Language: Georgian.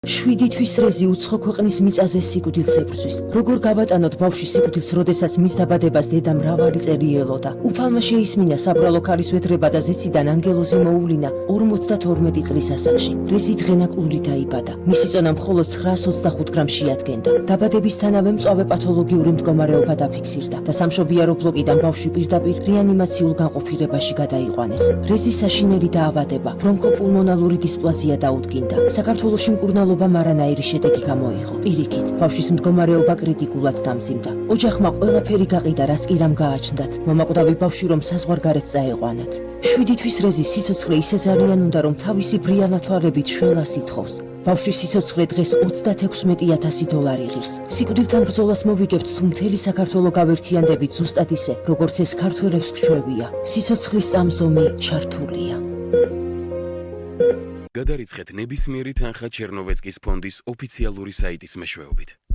7 თვის რეზი უცხო ქვეყნის მიწაზე სიკვდილს ებრძვის. Როგორ გავატანოთ ბავშვის სიკვდილს, როდესაც მის დაბადებას დედა მრავალი წელი ელოდა. უფალმა შეისმინა საბრალო ქალის ვედრება და ზეციდან ანგელოზი მოუვლინა 52 წლის ასაკში. რეზი დღენაკლული დაიბადა. მისი წონა მხოლოდ 925 გრამს შეადგენდა. დაბადებისთანავე მწვავე პათოლოგიური მდგომარეობა დაფიქსირდა და სამშობიარო ბლოკიდან ბავშვი პირდაპირ რეანიმაციულ განყოფილებაში გადაიყვანეს. რეზის საშინელი დაავადება, ბრონქოპულმონალური დისპლაზია დაუდგინდა. საქართველოში მკურნალობამ არანაირი შედეგი გამოიღო. პირიქით, ბავშვის მდგომარეობა კრიტიკულად დამძიმდა. ოჯახმა ყველაფერი გაყიდა, რაც კი რამ გააჩნდათ. მომაკვდავი ბავშვი რომ საზღვარგარეთ წაეყვანათ. 7 თვის რეზის სიცოცხლე ისე ძალიან უნდა, რომ თავისი ბრიალა თვალებით შველას ითხოვს. ბავშვის სიცოცხლე დღეს $36,000 ღირს. სიკვდილთან ბრძოლას მოვიგებთ, თუ მთელი საქართველო გავერთიანდებით ზუსტად ისე, როგორც ეს ქართველებს გშვევია. სიცოცხლის წამზომი ჩართულია. გადარიცხეთ ნებისმიერი თანხა ჩერნოვეცკის ფონდის ოფიციალური საიტის მეშვეობით.